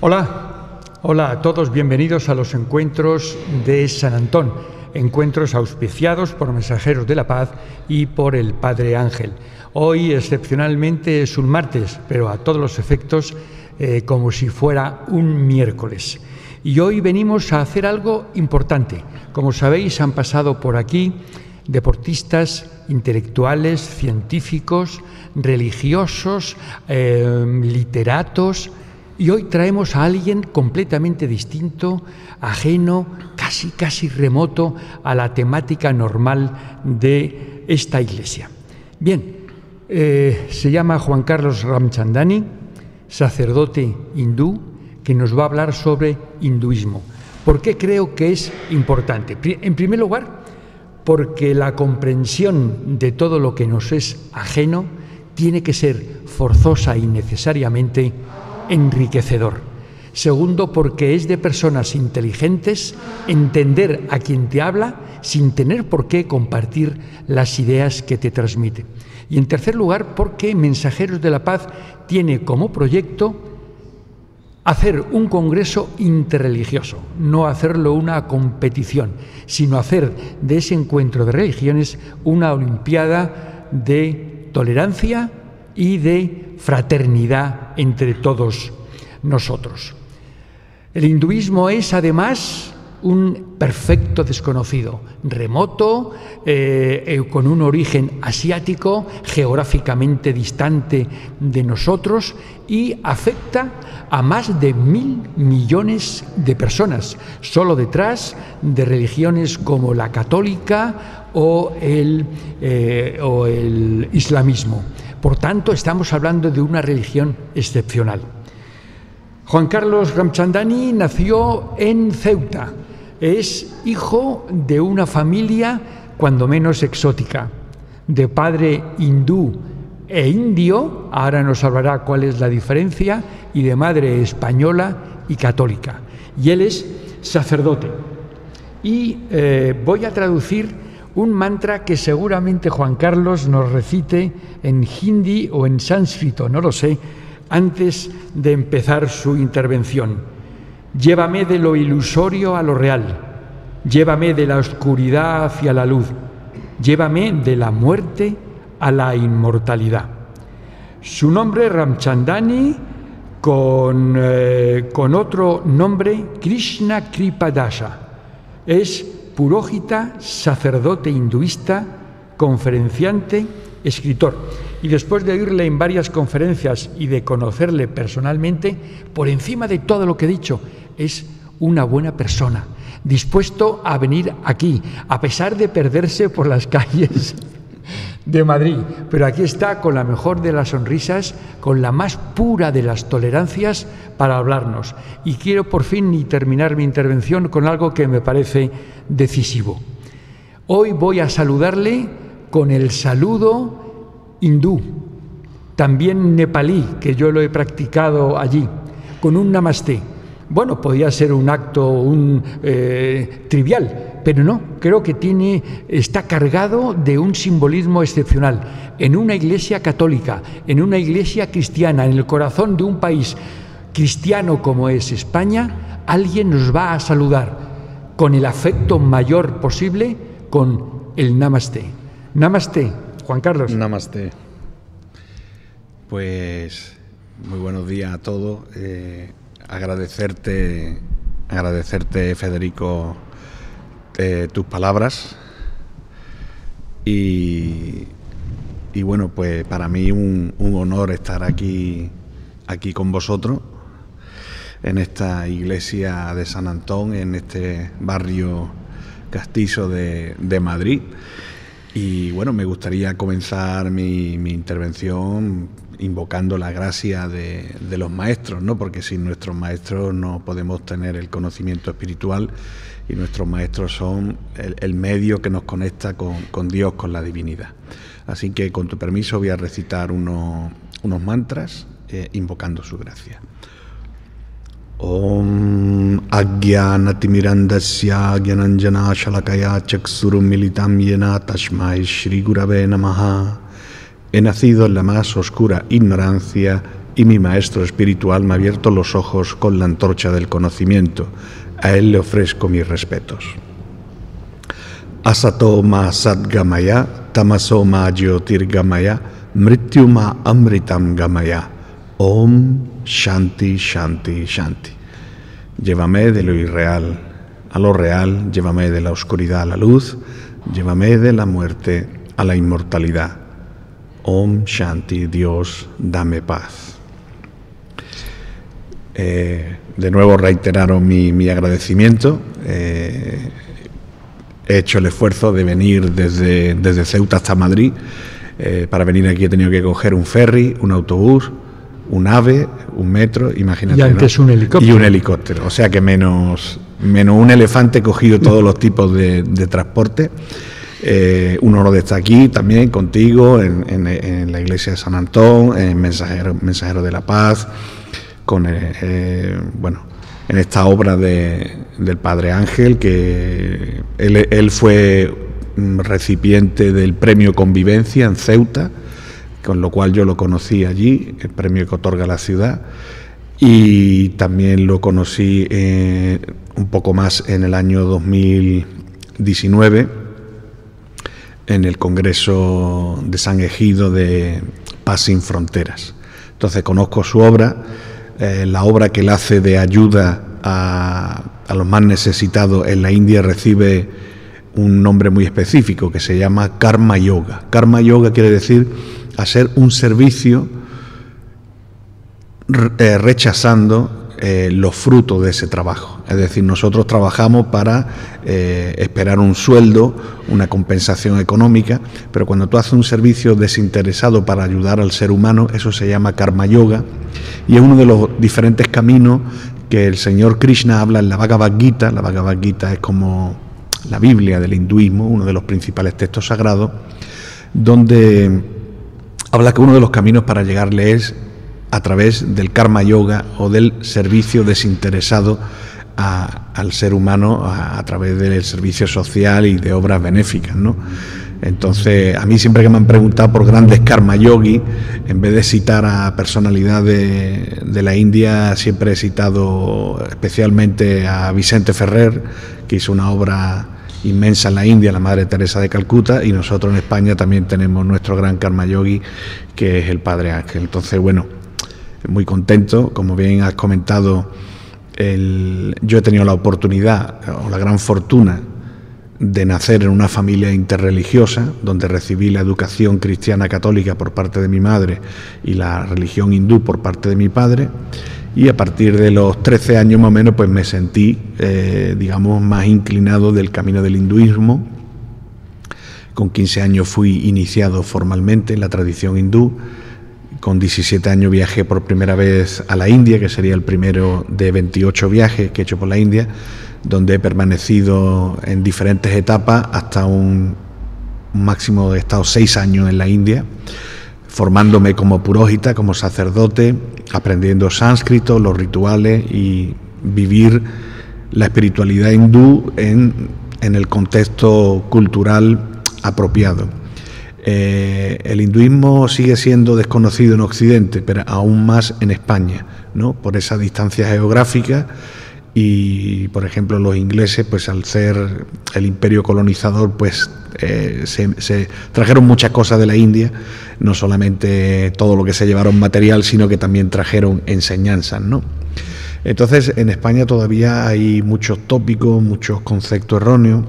Hola, hola a todos, bienvenidos a los encuentros de San Antón, encuentros auspiciados por Mensajeros de la Paz y por el Padre Ángel. Hoy excepcionalmente es un martes, pero a todos los efectos como si fuera un miércoles. Y hoy venimos a hacer algo importante. Como sabéis, han pasado por aquí deportistas, intelectuales, científicos, religiosos, literatos, y hoy traemos a alguien completamente distinto, ajeno, casi remoto a la temática normal de esta iglesia. Bien, se llama Juan Carlos Ramchandani, sacerdote hindú, que nos va a hablar sobre hinduismo. ¿Por qué creo que es importante? En primer lugar, porque la comprensión de todo lo que nos es ajeno tiene que ser forzosa y necesariamente enriquecedor. Segundo, porque es de personas inteligentes entender a quien te habla sin tener por qué compartir las ideas que te transmite. Y en tercer lugar, porque Mensajeros de la Paz tiene como proyecto hacer un congreso interreligioso, no hacerlo una competición, sino hacer de ese encuentro de religiones una olimpiada de tolerancia y de fraternidad entre todos nosotros. El hinduismo es además un perfecto desconocido, remoto, con un origen asiático, geográficamente distante de nosotros, y afecta a más de 1.000 millones de personas, solo detrás de religiones como la católica o el islamismo. Por tanto, estamos hablando de una religión excepcional. Juan Carlos Ramchandani nació en Ceuta. Es hijo de una familia cuando menos exótica, de padre hindú e indio, ahora nos hablará cuál es la diferencia, y de madre española y católica. Y él es sacerdote. Y voy a traducir un mantra que seguramente Juan Carlos nos recite en hindi o en sánscrito, no lo sé, antes de empezar su intervención. Llévame de lo ilusorio a lo real, llévame de la oscuridad hacia la luz, llévame de la muerte a la inmortalidad. Su nombre Ramchandani, con otro nombre, Krishna Kripadasa, es puróhita, sacerdote hinduista, conferenciante, escritor. Y después de oírle en varias conferencias y de conocerle personalmente, por encima de todo lo que he dicho, es una buena persona, dispuesto a venir aquí, a pesar de perderse por las calles de Madrid. Pero aquí está con la mejor de las sonrisas, con la más pura de las tolerancias para hablarnos. Y quiero por fin terminar mi intervención con algo que me parece decisivo. Hoy voy a saludarle con el saludo hindú, también nepalí, que yo lo he practicado allí, con un namasté. Bueno, podía ser un acto trivial, pero no, creo que está cargado de un simbolismo excepcional. En una iglesia católica, en una iglesia cristiana, en el corazón de un país cristiano como es España, alguien nos va a saludar con el afecto mayor posible, con el namasté. Namasté, Juan Carlos. Namasté. Pues muy buenos días a todos. Agradecerte, Federico, tus palabras. Y bueno, pues para mí un honor estar aquí con vosotros en esta iglesia de San Antón, en este barrio castizo de Madrid. Y bueno, me gustaría comenzar mi intervención invocando la gracia de los maestros, ¿no? Porque sin nuestros maestros no podemos tener el conocimiento espiritual, y nuestros maestros son el medio que nos conecta con Dios, con la divinidad. Así que, con tu permiso, voy a recitar unos mantras invocando su gracia. Om Agyanatimirandasya Gyananjana Shalakaya Chaksurum Militam Yena Tashmai Shri Gurave Namaha. He nacido en la más oscura ignorancia y mi maestro espiritual me ha abierto los ojos con la antorcha del conocimiento. A él le ofrezco mis respetos. Asato ma satgamaya, tamaso ma jyotirgamaya, mrityu ma amritam gamaya. Om Shanti, Shanti, Shanti. Llévame de lo irreal a lo real, llévame de la oscuridad a la luz, llévame de la muerte a la inmortalidad. Om Shanti, Dios, dame paz. De nuevo reiteraron mi agradecimiento. He hecho el esfuerzo de venir desde Ceuta hasta Madrid. Para venir aquí he tenido que coger un ferry, un autobús, un AVE, un metro, imagínate. Y antes, ¿no? Un helicóptero. Y un helicóptero. O sea que menos un elefante he cogido todos los tipos de transporte. Un honor de estar aquí también contigo en la iglesia de San Antón, en Mensajero de la Paz, en esta obra del Padre Ángel, que él fue recipiente del premio Convivencia en Ceuta, con lo cual yo lo conocí allí, el premio que otorga la ciudad, y también lo conocí un poco más en el año 2019, en el Congreso de San Egido de Paz sin Fronteras. Entonces conozco su obra, la obra que él hace de ayuda a los más necesitados en la India recibe un nombre muy específico que se llama Karma Yoga. Karma Yoga quiere decir hacer un servicio rechazando los frutos de ese trabajo. Es decir, nosotros trabajamos para esperar un sueldo, una compensación económica, pero cuando tú haces un servicio desinteresado para ayudar al ser humano, eso se llama Karma Yoga, y es uno de los diferentes caminos que el Señor Krishna habla en la Bhagavad Gita. La Bhagavad Gita es como la Biblia del hinduismo, uno de los principales textos sagrados, donde habla que uno de los caminos para llegarle es a través del Karma Yoga o del servicio desinteresado al ser humano a través del servicio social y de obras benéficas, ¿no? Entonces, a mí siempre que me han preguntado por grandes Karma Yogi, en vez de citar a personalidades de la India, siempre he citado especialmente a Vicente Ferrer, que hizo una obra inmensa en la India, la Madre Teresa de Calcuta, y nosotros en España también tenemos nuestro gran Karma Yogi, que es el Padre Ángel. Entonces, bueno, muy contento, como bien has comentado, yo he tenido la oportunidad o la gran fortuna de nacer en una familia interreligiosa, donde recibí la educación cristiana católica por parte de mi madre y la religión hindú por parte de mi padre, y a partir de los 13 años más o menos pues me sentí, digamos, más inclinado del camino del hinduismo. Con 15 años fui iniciado formalmente en la tradición hindú. Con 17 años viajé por primera vez a la India, que sería el primero de 28 viajes que he hecho por la India, donde he permanecido en diferentes etapas hasta un máximo de estado 6 años en la India, formándome como puróhita, como sacerdote, aprendiendo sánscrito, los rituales y vivir la espiritualidad hindú en el contexto cultural apropiado. El hinduismo sigue siendo desconocido en Occidente, pero aún más en España, ¿no? Por esa distancia geográfica. Y, por ejemplo, los ingleses, pues al ser el imperio colonizador, pues se trajeron muchas cosas de la India, no solamente todo lo que se llevaron material, sino que también trajeron enseñanzas, ¿no? Entonces, en España todavía hay muchos tópicos, muchos conceptos erróneos.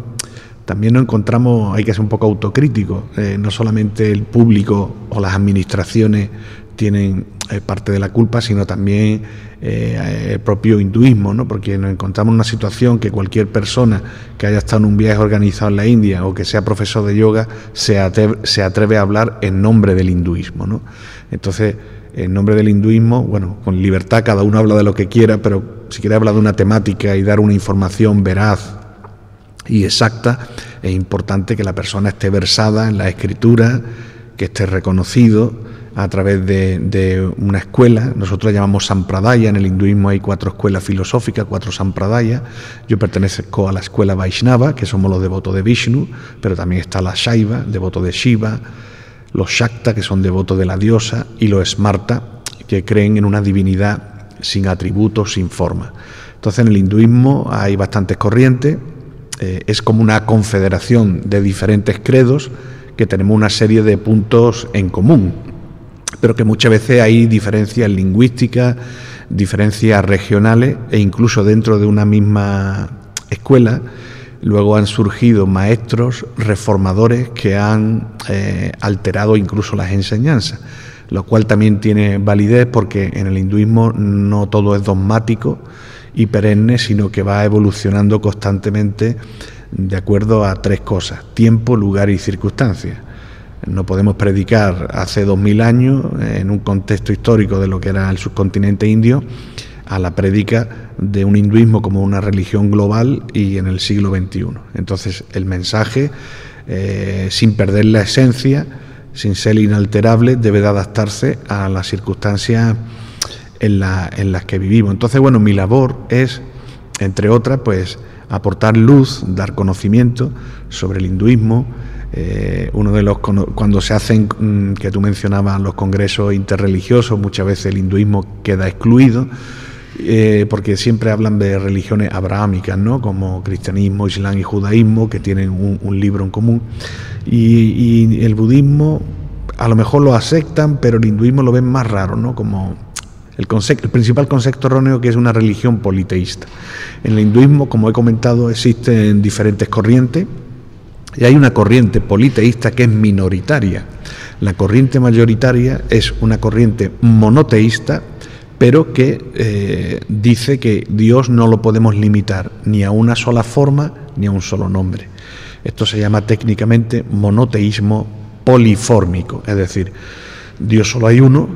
También nos encontramos, hay que ser un poco autocrítico, no solamente el público o las administraciones tienen parte de la culpa, sino también el propio hinduismo, ¿no? Porque nos encontramos en una situación que cualquier persona que haya estado en un viaje organizado en la India o que sea profesor de yoga se atreve a hablar en nombre del hinduismo, ¿no? Entonces, en nombre del hinduismo, bueno, con libertad cada uno habla de lo que quiera, pero si quiere hablar de una temática y dar una información veraz y exacta, es importante que la persona esté versada en la escritura, que esté reconocido a través de una escuela. Nosotros la llamamos Sampradaya. En el hinduismo hay 4 escuelas filosóficas, 4 Sampradaya. Yo pertenezco a la escuela Vaishnava, que somos los devotos de Vishnu, pero también está la Shaiva, devoto de Shiva, los Shakta, que son devotos de la diosa, y los Smarta, que creen en una divinidad sin atributos, sin forma. Entonces, en el hinduismo hay bastantes corrientes, es como una confederación de diferentes credos que tenemos una serie de puntos en común, pero que muchas veces hay diferencias lingüísticas, diferencias regionales, e incluso dentro de una misma escuela luego han surgido maestros reformadores que han alterado incluso las enseñanzas, lo cual también tiene validez, porque en el hinduismo no todo es dogmático y perenne, sino que va evolucionando constantemente de acuerdo a 3 cosas: tiempo, lugar y circunstancias. No podemos predicar hace 2000 años, en un contexto histórico de lo que era el subcontinente indio, a la prédica de un hinduismo como una religión global y en el siglo XXI. Entonces, el mensaje, sin perder la esencia, sin ser inalterable, debe de adaptarse a las circunstancias en las que vivimos. Entonces, bueno, mi labor es, entre otras, pues aportar luz, dar conocimiento sobre el hinduismo. Uno de los, cuando se hacen, que tú mencionabas, los congresos interreligiosos, muchas veces el hinduismo queda excluido, porque siempre hablan de religiones abrahámicas, ¿no?, como cristianismo, islam y judaísmo, que tienen un libro en común, y el budismo a lo mejor lo aceptan, pero el hinduismo lo ven más raro, ¿no?, como el principal concepto erróneo, que es una religión politeísta. En el hinduismo, como he comentado, existen diferentes corrientes, y hay una corriente politeísta que es minoritaria. La corriente mayoritaria es una corriente monoteísta, pero que dice que Dios no lo podemos limitar ni a una sola forma ni a un solo nombre. Esto se llama técnicamente monoteísmo polifórmico, es decir, Dios solo hay uno,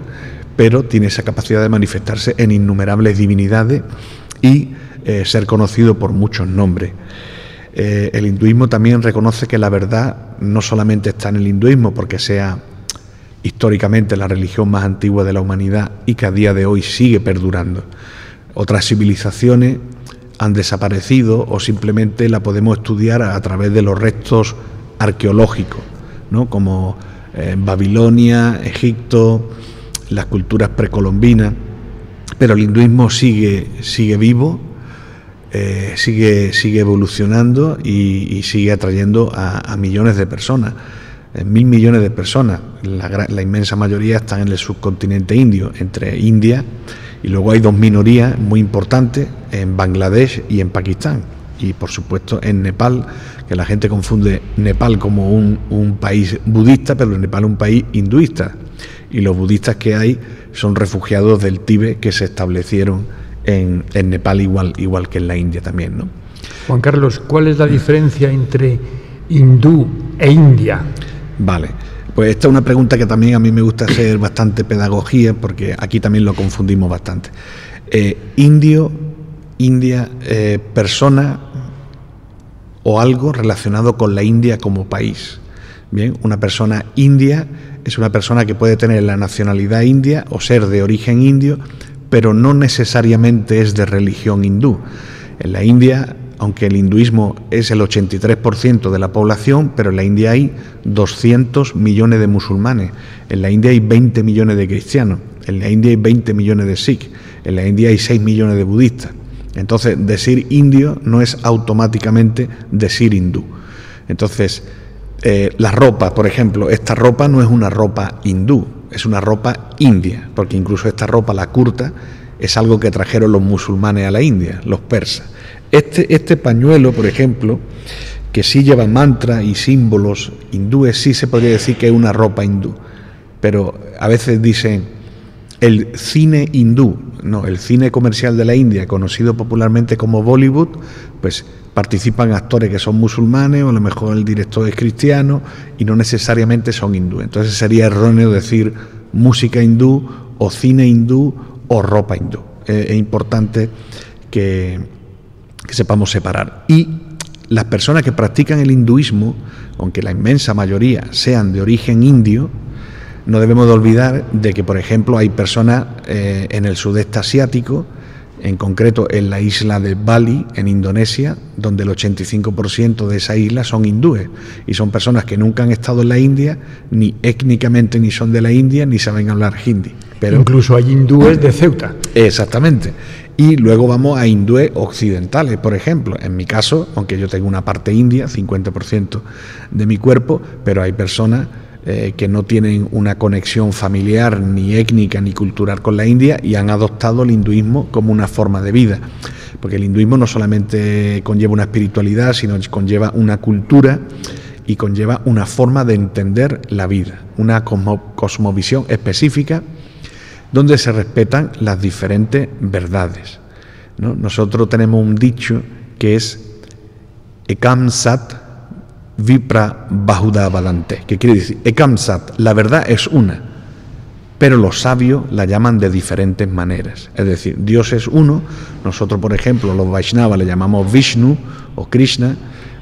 pero tiene esa capacidad de manifestarse en innumerables divinidades y ser conocido por muchos nombres. El hinduismo también reconoce que la verdad no solamente está en el hinduismo, porque sea históricamente la religión más antigua de la humanidad y que a día de hoy sigue perdurando. Otras civilizaciones han desaparecido o simplemente la podemos estudiar a través de los restos arqueológicos, ¿no?, como Babilonia, Egipto, las culturas precolombinas, pero el hinduismo sigue vivo, sigue evolucionando y sigue atrayendo a millones de personas, 1.000 millones de personas. La inmensa mayoría están en el subcontinente indio, entre India, y luego hay 2 minorías muy importantes en Bangladesh y en Pakistán, y por supuesto en Nepal, que la gente confunde Nepal como un país budista, pero Nepal es un país hinduista, y los budistas que hay son refugiados del Tíbet que se establecieron en Nepal igual que en la India también, ¿no? Juan Carlos, ¿cuál es la diferencia entre hindú e India? Vale, pues esta es una pregunta que también a mí me gusta hacer bastante pedagogía, porque aquí también lo confundimos bastante. India, persona o algo relacionado con la India como país. Bien, una persona india es una persona que puede tener la nacionalidad india o ser de origen indio, pero no necesariamente es de religión hindú. En la India, aunque el hinduismo es el 83% de la población, pero en la India hay 200 millones de musulmanes, en la India hay 20 millones de cristianos, en la India hay 20 millones de sikhs, en la India hay 6 millones de budistas. Entonces, decir indio no es automáticamente decir hindú. Entonces, la ropa, por ejemplo, esta ropa no es una ropa hindú, es una ropa india, porque incluso esta ropa, la kurta, es algo que trajeron los musulmanes a la India, los persas. Este pañuelo, por ejemplo, que sí lleva mantras y símbolos hindúes, sí se podría decir que es una ropa hindú, pero a veces dicen el cine hindú, no, el cine comercial de la India, conocido popularmente como Bollywood, pues participan actores que son musulmanes, o a lo mejor el director es cristiano, y no necesariamente son hindúes. Entonces sería erróneo decir música hindú, o cine hindú, o ropa hindú. Es importante que sepamos separar. Y las personas que practican el hinduismo, aunque la inmensa mayoría sean de origen indio, no debemos de olvidar de que, por ejemplo, hay personas en el sudeste asiático, en concreto en la isla de Bali, en Indonesia, donde el 85% de esa isla son hindúes, y son personas que nunca han estado en la India, ni étnicamente ni son de la India, ni saben hablar hindi. Pero incluso hay hindúes de Ceuta. Exactamente. Y luego vamos a hindúes occidentales, por ejemplo. En mi caso, aunque yo tengo una parte india, 50% de mi cuerpo, pero hay personas que no tienen una conexión familiar, ni étnica, ni cultural con la India y han adoptado el hinduismo como una forma de vida. Porque el hinduismo no solamente conlleva una espiritualidad, sino conlleva una cultura y conlleva una forma de entender la vida, una cosmovisión específica donde se respetan las diferentes verdades, ¿no? Nosotros tenemos un dicho que es Ekam Sat Vipra Bahuda Balante, que quiere decir Ekam Sat, la verdad es una, pero los sabios la llaman de diferentes maneras. Es decir, Dios es uno. Nosotros, por ejemplo, los Vaishnavas le llamamos Vishnu o Krishna,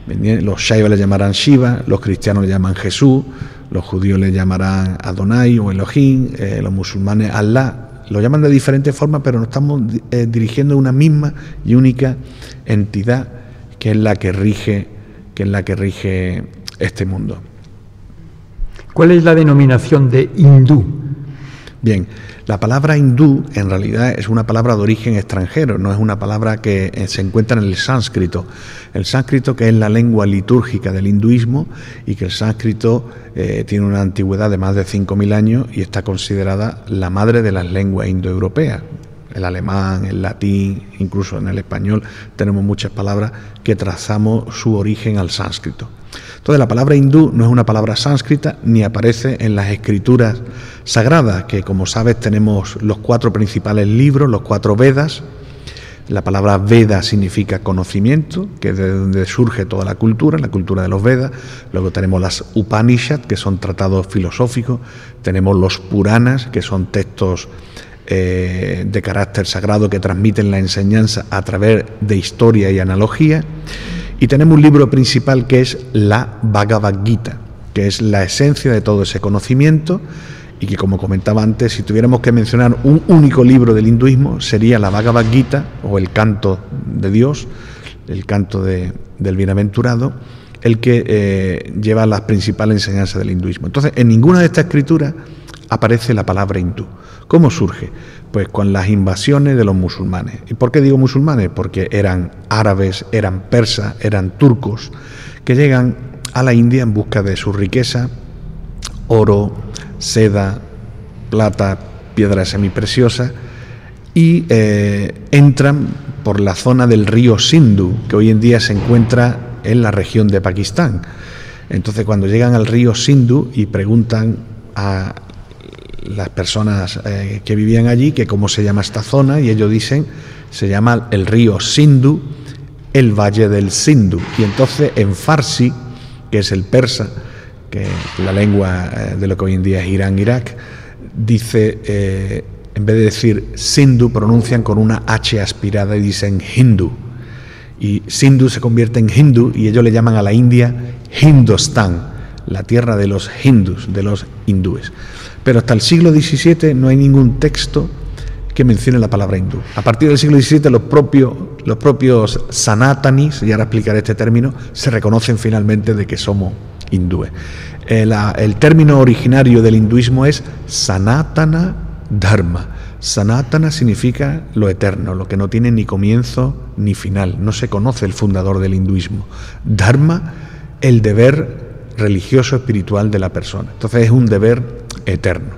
los Shaivas le llamarán Shiva, los cristianos le llaman Jesús, los judíos le llamarán Adonai o Elohim, los musulmanes Allah. Lo llaman de diferentes formas, pero nos estamos dirigiendo a una misma y única entidad que es la que rige este mundo. ¿Cuál es la denominación de hindú? Bien, la palabra hindú en realidad es una palabra de origen extranjero, no es una palabra que se encuentra en el sánscrito. El sánscrito, que es la lengua litúrgica del hinduismo, y que el sánscrito tiene una antigüedad de más de 5.000 años y está considerada la madre de las lenguas indoeuropeas. El alemán, el latín, incluso en el español tenemos muchas palabras que trazamos su origen al sánscrito. Entonces la palabra hindú no es una palabra sánscrita ni aparece en las escrituras sagradas, que como sabes tenemos los 4 principales libros, los 4 Vedas. La palabra Veda significa conocimiento, que es de donde surge toda la cultura de los Vedas. Luego tenemos las Upanishad, que son tratados filosóficos. Tenemos los Puranas, que son textos de carácter sagrado que transmiten la enseñanza a través de historia y analogía. Y tenemos un libro principal que es la Bhagavad Gita, que es la esencia de todo ese conocimiento y que, como comentaba antes, si tuviéramos que mencionar un único libro del hinduismo, sería la Bhagavad Gita, o el canto de Dios, el canto del bienaventurado, el que lleva las principales enseñanzas del hinduismo. Entonces, en ninguna de estas escrituras aparece la palabra hindú. ¿Cómo surge? Pues con las invasiones de los musulmanes. ¿Y por qué digo musulmanes? Porque eran árabes, eran persas, eran turcos, que llegan a la India en busca de su riqueza, oro, seda, plata, piedras semipreciosas, y entran por la zona del río Sindhu, que hoy en día se encuentra en la región de Pakistán. Entonces, cuando llegan al río Sindhu y preguntan a las personas que vivían allí que cómo se llama esta zona, y ellos dicen, se llama el río Sindhu, el valle del Sindhu. Y entonces en Farsi, que es el persa, que es la lengua de lo que hoy en día es Irán, Irak, dice, en vez de decir Sindhu, pronuncian con una H aspirada y dicen Hindu. Y Sindhu se convierte en Hindu y ellos le llaman a la India Hindustán, la tierra de los hindús, de los hindúes. Pero hasta el siglo XVII no hay ningún texto que mencione la palabra hindú. A partir del siglo XVII los propios sanatanis, y ahora explicaré este término, se reconocen finalmente de que somos hindúes. El término originario del hinduismo es Sanatana Dharma. Sanatana significa lo eterno, lo que no tiene ni comienzo ni final. No se conoce el fundador del hinduismo. Dharma, el deber religioso espiritual de la persona. Entonces es un deber eterno.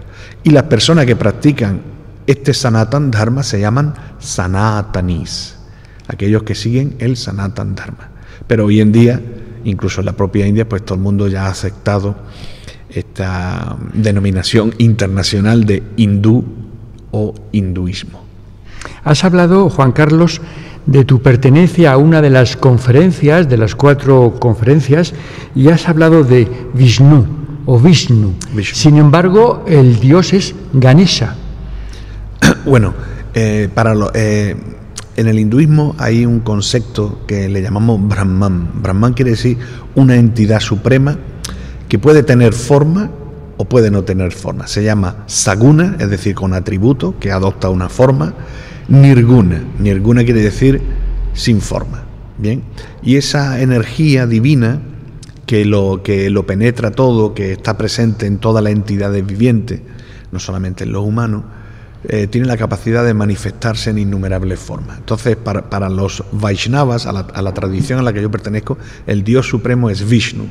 Y las personas que practican este Sanatan Dharma se llaman Sanatanis, aquellos que siguen el Sanatan Dharma. Pero hoy en día, incluso en la propia India, pues todo el mundo ya ha aceptado esta denominación internacional de hindú o hinduismo. Has hablado, Juan Carlos, de tu pertenencia a una de las conferencias, de las 4 conferencias, y has hablado de Vishnu o Vishnu. Sin embargo, el dios es Ganesha. Bueno, en el hinduismo hay un concepto que le llamamos Brahman. Brahman quiere decir una entidad suprema que puede tener forma o puede no tener forma. Se llama Saguna, es decir, con atributo, que adopta una forma. Nirguna. Nirguna quiere decir sin forma. Bien. Y esa energía divina que lo penetra todo, que está presente en todas las entidades vivientes, no solamente en los humanos, tiene la capacidad de manifestarse en innumerables formas. Entonces, para los Vaishnavas, a la tradición a la que yo pertenezco, el Dios supremo es Vishnu.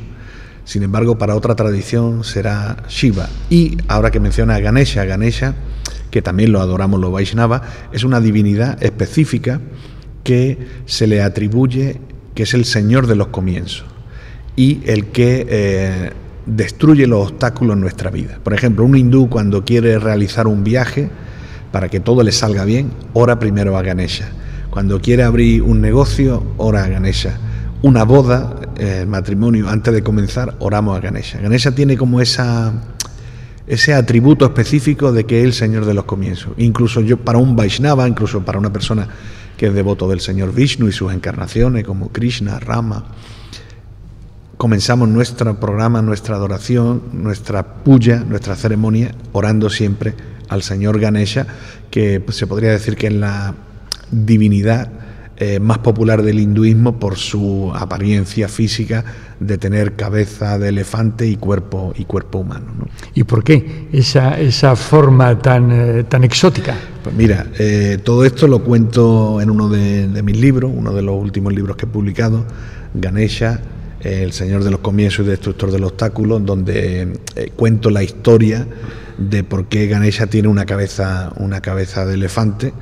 Sin embargo, para otra tradición será Shiva. Y ahora que menciona a Ganesha, que también lo adoramos los Vaishnavas, es una divinidad específica que se le atribuye, que es el Señor de los comienzos y el que destruye los obstáculos en nuestra vida. Por ejemplo, un hindú, cuando quiere realizar un viaje, para que todo le salga bien, ora primero a Ganesha. Cuando quiere abrir un negocio, ora a Ganesha. Una boda, matrimonio, antes de comenzar, oramos a Ganesha. Ganesha tiene como ese atributo específico de que es el Señor de los comienzos. Incluso para un Vaishnava, incluso para una persona que es devoto del Señor Vishnu y sus encarnaciones, como Krishna, Rama, comenzamos nuestro programa, nuestra adoración, nuestra puja, nuestra ceremonia, orando siempre al Señor Ganesha, que se podría decir que es la divinidad más popular del hinduismo por su apariencia física de tener cabeza de elefante y cuerpo humano, ¿no? ¿Y por qué esa forma tan exótica? Pues mira, todo esto lo cuento en uno de mis libros, uno de los últimos libros que he publicado, Ganesha, el Señor de los comienzos y destructor del obstáculo, donde cuento la historia de por qué Ganesha tiene una cabeza de elefante,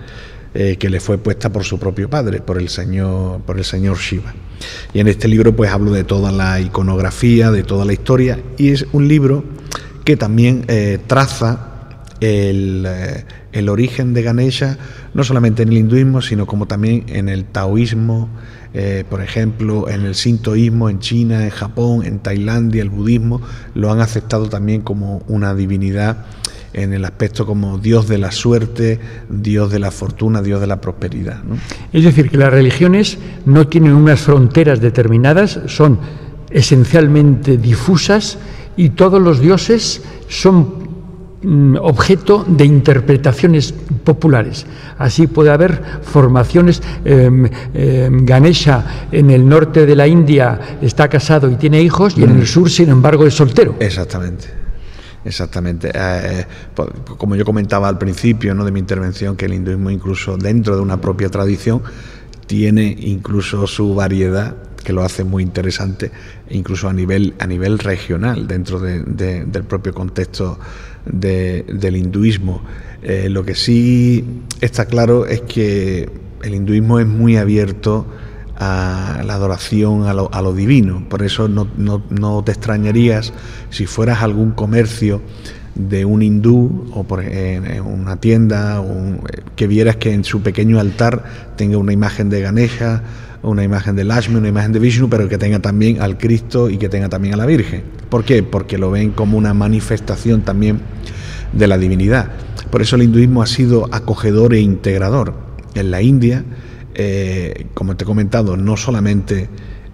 que le fue puesta por su propio padre, por el señor Shiva. Y en este libro pues hablo de toda la iconografía, de toda la historia, y es un libro que también traza el origen de Ganesha, no solamente en el hinduismo, sino como también en el taoísmo, por ejemplo, en el sintoísmo, en China, en Japón, en Tailandia, el budismo, lo han aceptado también como una divinidad en el aspecto como Dios de la suerte, Dios de la fortuna, Dios de la prosperidad, ¿no? Es decir, que las religiones no tienen unas fronteras determinadas, son esencialmente difusas y todos los dioses son objeto de interpretaciones populares. Así puede haber formaciones. Ganesha en el norte de la India está casado y tiene hijos, y en el sur, sin embargo, es soltero. Exactamente. Como yo comentaba al principio, ¿no?, de mi intervención, que el hinduismo, incluso dentro de una propia tradición, tiene incluso su variedad, que lo hace muy interesante, incluso a nivel regional, dentro del propio contexto del hinduismo. Lo que sí está claro es que el hinduismo es muy abierto a la adoración a lo divino. Por eso no te extrañarías si fueras a algún comercio de un hindú o en una tienda que vieras que en su pequeño altar tenga una imagen de Ganesha, una imagen de Lakshmi, una imagen de Vishnu, pero que tenga también al Cristo y que tenga también a la Virgen. ¿Por qué? Porque lo ven como una manifestación también de la divinidad. Por eso el hinduismo ha sido acogedor e integrador. En la India, como te he comentado, no solamente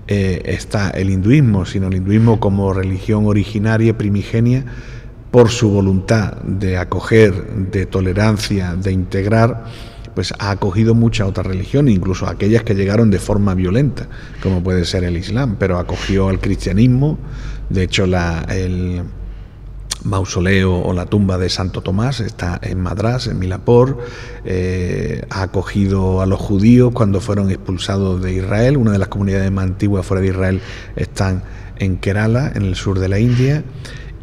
está el hinduismo, sino el hinduismo como religión originaria, primigenia, por su voluntad de acoger, de tolerancia, de integrar, pues ha acogido muchas otras religiones, incluso aquellas que llegaron de forma violenta, como puede ser el Islam, pero acogió al cristianismo. De hecho, el mausoleo o la tumba de Santo Tomás está en Madrás, en Milapur. Ha acogido a los judíos cuando fueron expulsados de Israel. Una de las comunidades más antiguas fuera de Israel están en Kerala, en el sur de la India,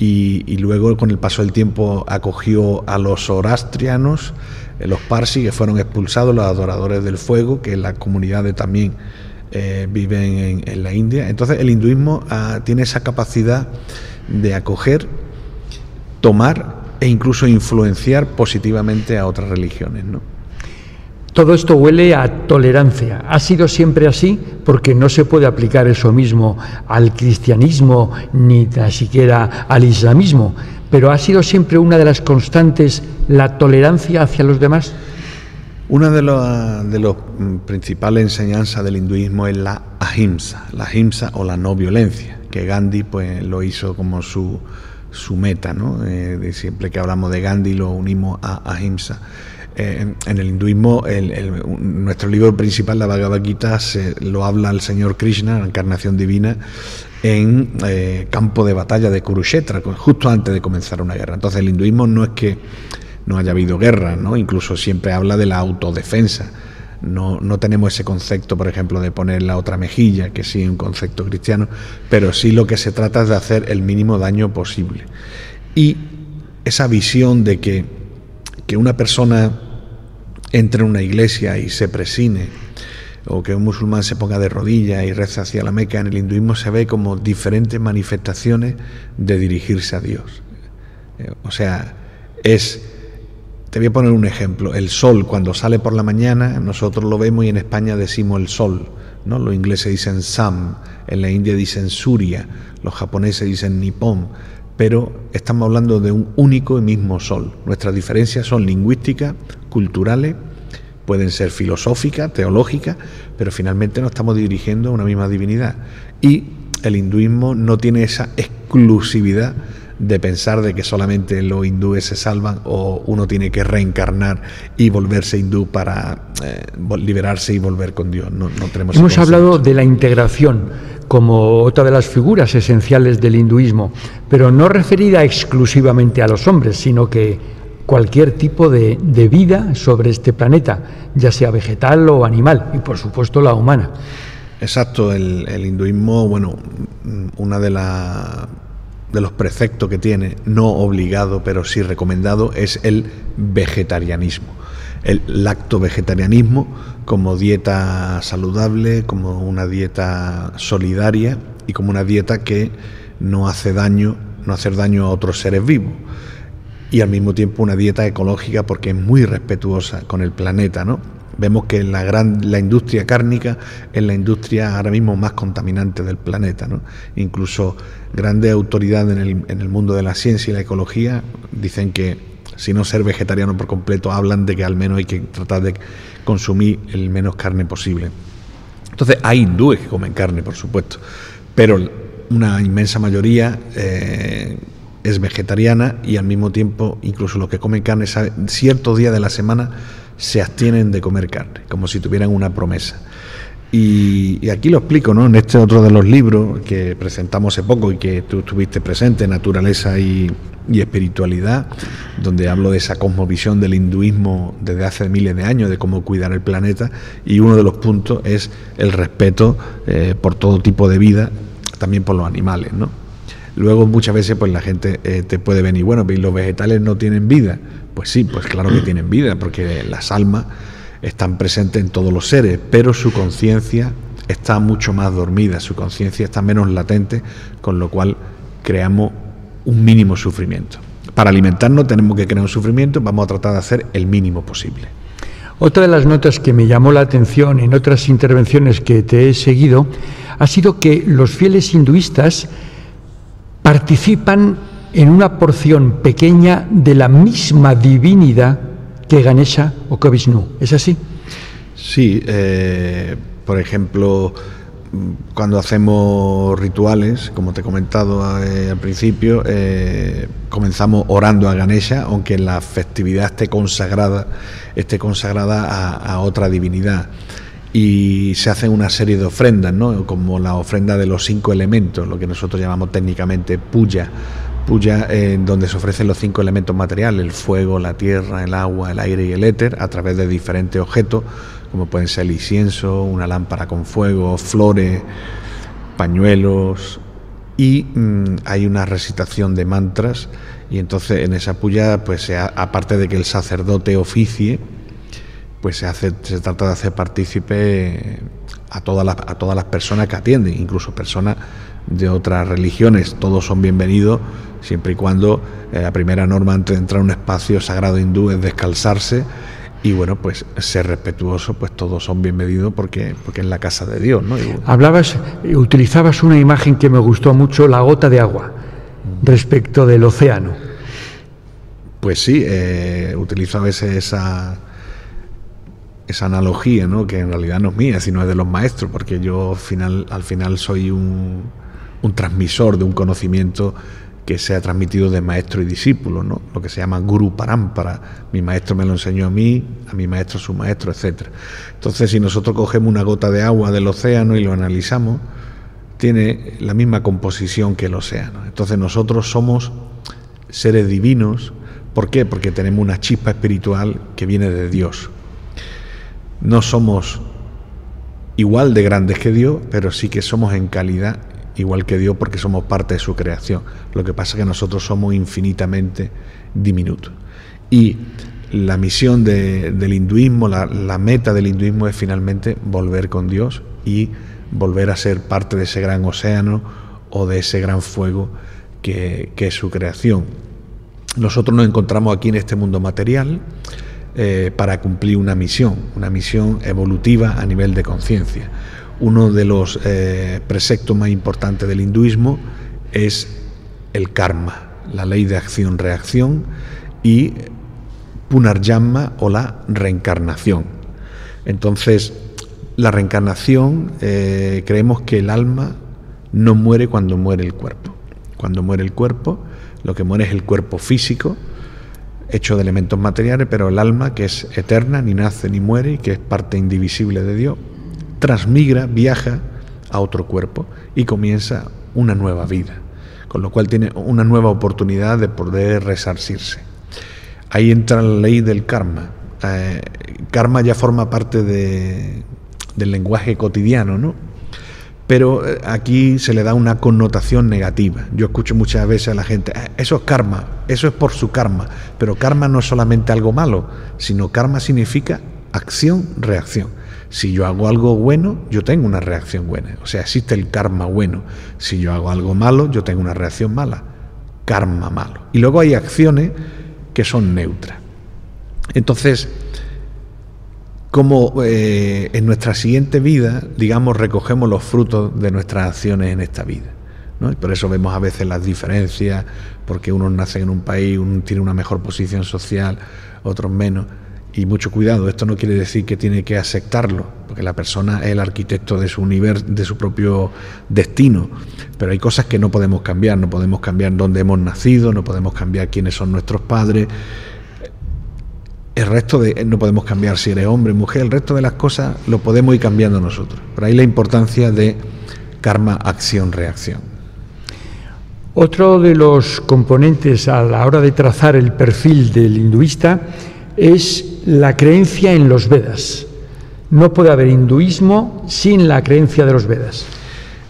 y luego, con el paso del tiempo, acogió a los zoroastrianos, los parsis, que fueron expulsados, los adoradores del fuego, que las comunidades también viven en la India. Entonces el hinduismo tiene esa capacidad de acoger, tomar e incluso influenciar positivamente a otras religiones, ¿no? Todo esto huele a tolerancia. ¿Ha sido siempre así? Porque no se puede aplicar eso mismo al cristianismo ni tan siquiera al islamismo. Pero ¿ha sido siempre una de las constantes la tolerancia hacia los demás? Una de las principales enseñanzas del hinduismo es la ahimsa o la no violencia, que Gandhi pues lo hizo como su meta, ¿no? Siempre que hablamos de Gandhi lo unimos a ahimsa. En el hinduismo, nuestro libro principal, la Bhagavad Gita, lo habla el Señor Krishna, la encarnación divina, en campo de batalla de Kurukshetra, justo antes de comenzar una guerra. Entonces el hinduismo no es que no haya habido guerra, ¿no? Incluso siempre habla de la autodefensa. No tenemos ese concepto, por ejemplo, de poner la otra mejilla, que sí es un concepto cristiano, pero sí lo que se trata es de hacer el mínimo daño posible. Y esa visión de que una persona entre en una iglesia y se presine, o que un musulmán se ponga de rodillas y reza hacia la Meca, en el hinduismo se ve como diferentes manifestaciones de dirigirse a Dios. O sea, te voy a poner un ejemplo. El sol, cuando sale por la mañana, nosotros lo vemos y en España decimos el sol, ¿no? Los ingleses dicen Sam, en la India dicen Surya, los japoneses dicen Nippon, pero estamos hablando de un único y mismo sol. Nuestras diferencias son lingüísticas, culturales, pueden ser filosóficas, teológicas, pero finalmente nos estamos dirigiendo a una misma divinidad. Y el hinduismo no tiene esa exclusividad de pensar de que solamente los hindúes se salvan o uno tiene que reencarnar y volverse hindú para liberarse y volver con Dios. No tenemos. Hemos hablado de la integración como otra de las figuras esenciales del hinduismo, pero no referida exclusivamente a los hombres, sino que cualquier tipo de vida sobre este planeta, ya sea vegetal o animal, y por supuesto la humana. Exacto, el hinduismo, bueno, una de los preceptos que tiene, no obligado, pero sí recomendado, es el vegetarianismo. El lacto-vegetarianismo como dieta saludable, como una dieta solidaria y como una dieta que no hace daño a otros seres vivos. Y al mismo tiempo una dieta ecológica porque es muy respetuosa con el planeta, ¿no? Vemos que la industria cárnica es la industria ahora mismo más contaminante del planeta, ¿no? Incluso grandes autoridades en el mundo de la ciencia y la ecología dicen que, si no ser vegetariano por completo, hablan de que al menos hay que tratar de consumir el menos carne posible. Entonces hay hindúes que comen carne, por supuesto, pero una inmensa mayoría es vegetariana y al mismo tiempo incluso los que comen carne ciertos días de la semana se abstienen de comer carne, como si tuvieran una promesa. Y aquí lo explico, ¿no? En este otro de los libros que presentamos hace poco y que tú estuviste presente, Naturaleza y Espiritualidad, donde hablo de esa cosmovisión del hinduismo desde hace miles de años, de cómo cuidar el planeta, y uno de los puntos es el respeto por todo tipo de vida, también por los animales, ¿no? Luego muchas veces pues la gente te puede venir, bueno, pero ¿los vegetales no tienen vida? Pues sí, pues claro que tienen vida, porque las almas están presentes en todos los seres, pero su conciencia está mucho más dormida, su conciencia está menos latente, con lo cual creamos un mínimo sufrimiento. Para alimentarnos tenemos que crear un sufrimiento, vamos a tratar de hacer el mínimo posible. Otra de las notas que me llamó la atención en otras intervenciones que te he seguido ha sido que los fieles hinduistas participan en una porción pequeña de la misma divinidad que Ganesha o que Vishnu. ¿Es así? Sí, por ejemplo, cuando hacemos rituales, como te he comentado al principio, comenzamos orando a Ganesha, aunque la festividad esté consagrada a otra divinidad. Y se hacen una serie de ofrendas, ¿no? Como la ofrenda de los 5 elementos, lo que nosotros llamamos técnicamente puya, en donde se ofrecen los 5 elementos materiales: el fuego, la tierra, el agua, el aire y el éter, a través de diferentes objetos, como pueden ser el incienso, una lámpara con fuego, flores, pañuelos, y hay una recitación de mantras. Y entonces en esa puya, pues aparte de que el sacerdote oficie, pues se trata de hacer partícipe a todas las personas que atienden, incluso personas de otras religiones. Todos son bienvenidos, siempre y cuando la primera norma antes de entrar a un espacio sagrado hindú es descalzarse, y bueno, pues ser respetuoso, pues todos son bienvenidos porque es la casa de Dios, ¿no? Utilizabas una imagen que me gustó mucho, la gota de agua, respecto del océano. Pues sí, utilizo a veces esa analogía, ¿no? Que en realidad no es mía, sino es de los maestros, porque yo al final soy un transmisor de un conocimiento que se ha transmitido de maestro y discípulo, ¿no? Lo que se llama Guru Parampara. Mi maestro me lo enseñó a mí, a mi maestro su maestro, etcétera. Entonces, si nosotros cogemos una gota de agua del océano y lo analizamos, tiene la misma composición que el océano. Entonces, nosotros somos seres divinos ¿Por qué? Porque tenemos una chispa espiritual que viene de Dios. No somos igual de grandes que Dios, pero sí que somos en calidad igual que Dios porque somos parte de su creación. Lo que pasa es que nosotros somos infinitamente diminutos. Y la misión del hinduismo, la meta del hinduismo es finalmente volver con Dios y volver a ser parte de ese gran océano o de ese gran fuego que es su creación. Nosotros nos encontramos aquí en este mundo material para cumplir una misión evolutiva a nivel de conciencia. Uno de los preceptos más importantes del hinduismo es el karma, la ley de acción-reacción, y punarjamma, o la reencarnación. Entonces, la reencarnación, creemos que el alma no muere cuando muere el cuerpo. Cuando muere el cuerpo, lo que muere es el cuerpo físico, hecho de elementos materiales, pero el alma, que es eterna, ni nace ni muere, y que es parte indivisible de Dios, transmigra, viaja a otro cuerpo y comienza una nueva vida, con lo cual tiene una nueva oportunidad de poder resarcirse. Ahí entra la ley del karma. Karma ya forma parte del lenguaje cotidiano, ¿no? Pero aquí se le da una connotación negativa. Yo escucho muchas veces a la gente, eso es karma, eso es por su karma. Pero karma no es solamente algo malo, sino karma significa acción-reacción. Si yo hago algo bueno, yo tengo una reacción buena. O sea, existe el karma bueno. Si yo hago algo malo, yo tengo una reacción mala. Karma malo. Y luego hay acciones que son neutras. Entonces, como en nuestra siguiente vida, digamos, recogemos los frutos de nuestras acciones en esta vida, ¿no? Y por eso vemos a veces las diferencias, porque unos nacen en un país, uno tiene una mejor posición social, otros menos. Y mucho cuidado, esto no quiere decir que tiene que aceptarlo, porque la persona es el arquitecto de su universo, de su propio destino. Pero hay cosas que no podemos cambiar dónde hemos nacido, no podemos cambiar quiénes son nuestros padres. El resto no podemos cambiar si eres hombre, mujer, el resto de las cosas lo podemos ir cambiando nosotros. Pero ahí la importancia de karma, acción, reacción. Otro de los componentes a la hora de trazar el perfil del hinduista es la creencia en los Vedas. No puede haber hinduismo sin la creencia de los Vedas.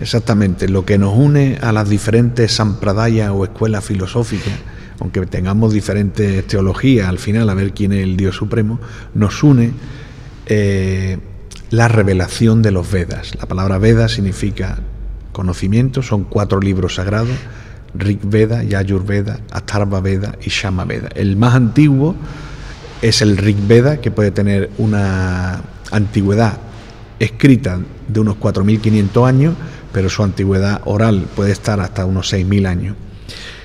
Exactamente, lo que nos une a las diferentes sampradayas o escuelas filosóficas, aunque tengamos diferentes teologías, al final a ver quién es el Dios Supremo, nos une la revelación de los Vedas. La palabra Veda significa conocimiento, son 4 libros sagrados: Rig Veda, Yajur Veda, Atharva Veda y Shama Veda. El más antiguo es el Rig Veda, que puede tener una antigüedad escrita de unos 4.500 años, pero su antigüedad oral puede estar hasta unos 6.000 años.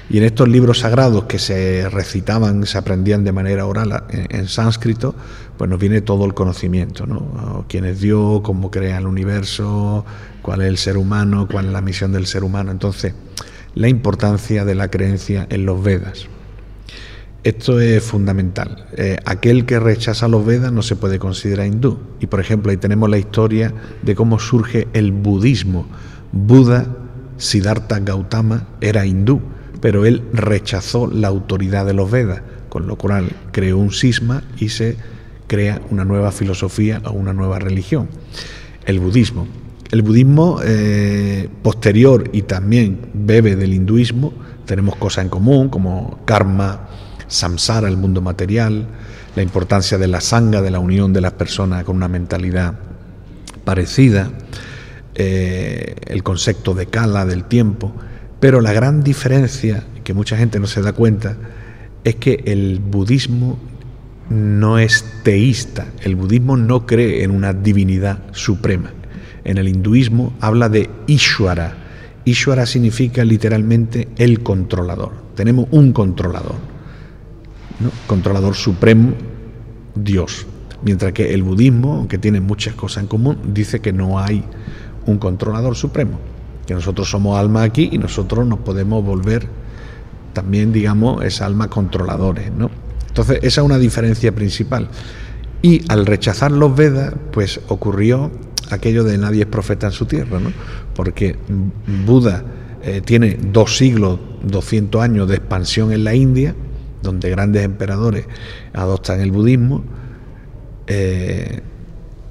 Y en estos libros sagrados que se recitaban, se aprendían de manera oral en sánscrito, pues nos viene todo el conocimiento, ¿no? Quién es Dios, cómo crea el universo, cuál es el ser humano, cuál es la misión del ser humano. Entonces, la importancia de la creencia en los Vedas. Esto es fundamental. Aquel que rechaza los Vedas no se puede considerar hindú. Y, por ejemplo, ahí tenemos la historia de cómo surge el budismo. Buda, Siddhartha Gautama, era hindú, pero él rechazó la autoridad de los Vedas, con lo cual creó un cisma y se crea una nueva filosofía o una nueva religión, el budismo. El budismo posterior y también bebe del hinduismo, tenemos cosas en común como karma, samsara, el mundo material, la importancia de la sangha, de la unión de las personas con una mentalidad parecida, el concepto de kala, del tiempo. Pero la gran diferencia, que mucha gente no se da cuenta, es que el budismo no es teísta. El budismo no cree en una divinidad suprema. En el hinduismo habla de Ishvara. Ishvara significa literalmente el controlador. Tenemos un controlador, ¿no? Controlador supremo, Dios. Mientras que el budismo, aunque tiene muchas cosas en común, dice que no hay un controlador supremo, que nosotros somos alma aquí y nosotros nos podemos volver también, digamos, esa alma controladores, ¿no? Entonces, esa es una diferencia principal. Y al rechazar los Vedas, pues ocurrió aquello de nadie es profeta en su tierra, ¿no? Porque Buda tiene 2 siglos, 200 años de expansión en la India, donde grandes emperadores adoptan el budismo,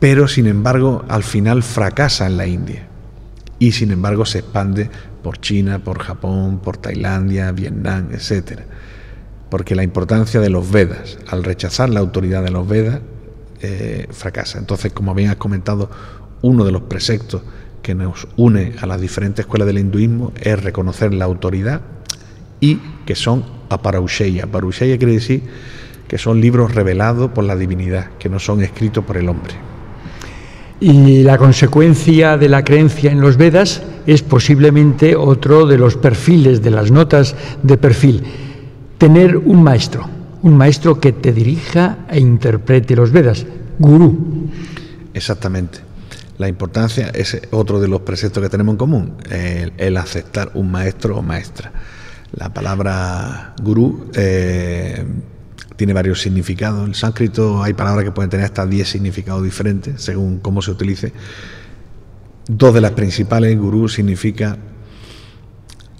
pero sin embargo al final fracasa en la India y sin embargo se expande por China, por Japón, por Tailandia, Vietnam, etcétera. Porque la importancia de los Vedas, al rechazar la autoridad de los Vedas, fracasa. Entonces, como bien has comentado, uno de los preceptos que nos une a las diferentes escuelas del hinduismo es reconocer la autoridad y que son aparaushaya. Aparaushaya quiere decir que son libros revelados por la divinidad, que no son escritos por el hombre. Y la consecuencia de la creencia en los Vedas es posiblemente otro de los perfiles, de las notas de perfil. Tener un maestro que te dirija e interprete los Vedas, gurú. Exactamente. La importancia es otro de los preceptos que tenemos en común, el aceptar un maestro o maestra. La palabra gurú tiene varios significados. En el sánscrito hay palabras que pueden tener hasta 10 significados diferentes, según cómo se utilice. Dos de las principales, gurú significa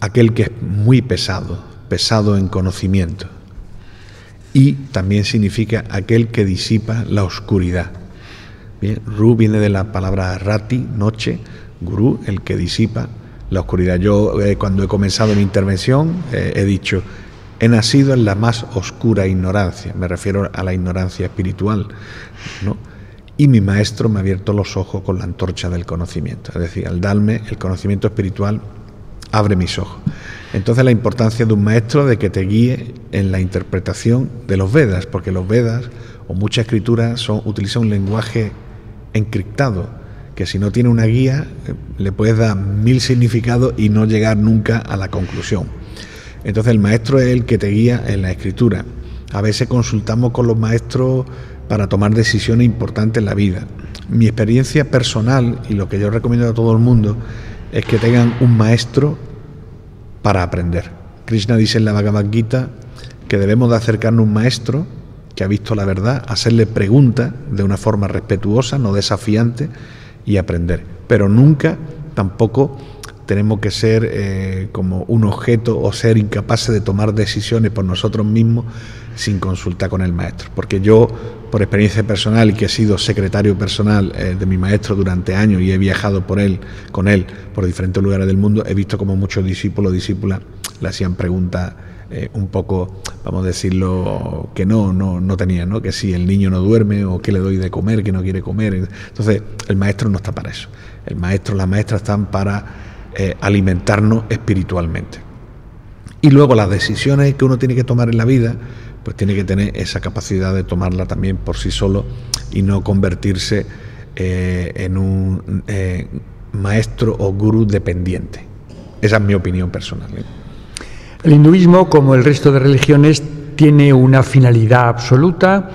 aquel que es muy pesado en conocimiento. Y también significa aquel que disipa la oscuridad. Bien, Ru viene de la palabra rati, noche, gurú, el que disipa la oscuridad. Yo cuando he comenzado mi intervención he dicho, he nacido en la más oscura ignorancia, me refiero a la ignorancia espiritual, ¿no? Y mi maestro me ha abierto los ojos con la antorcha del conocimiento, es decir, al darme el conocimiento espiritual, abre mis ojos. Entonces la importancia de un maestro de que te guíe en la interpretación de los Vedas, porque los Vedas o muchas escrituras utilizan un lenguaje encriptado, que si no tiene una guía le puedes dar 1000 significados y no llegar nunca a la conclusión. Entonces el maestro es el que te guía en la escritura. A veces consultamos con los maestros para tomar decisiones importantes en la vida. Mi experiencia personal y lo que yo recomiendo a todo el mundo es que tengan un maestro para aprender. Krishna dice en la Bhagavad Gita que debemos de acercarnos a un maestro que ha visto la verdad, hacerle preguntas de una forma respetuosa, no desafiante, y aprender. Pero nunca tampoco tenemos que ser como un objeto o ser incapaces de tomar decisiones por nosotros mismos sin consultar con el maestro. Porque yo, por experiencia personal y que he sido secretario personal de mi maestro durante años y he viajado con él por diferentes lugares del mundo, he visto como muchos discípulos o discípulas le hacían preguntas un poco, vamos a decirlo, que no tenían, ¿no? Que si el niño no duerme o qué le doy de comer, que no quiere comer. Entonces, el maestro no está para eso. El maestro, la maestra están para alimentarnos espiritualmente. Y luego las decisiones que uno tiene que tomar en la vida, pues tiene que tener esa capacidad de tomarla también por sí solo y no convertirse en un maestro o gurú dependiente. Esa es mi opinión personal, ¿eh? El hinduismo, como el resto de religiones, tiene una finalidad absoluta.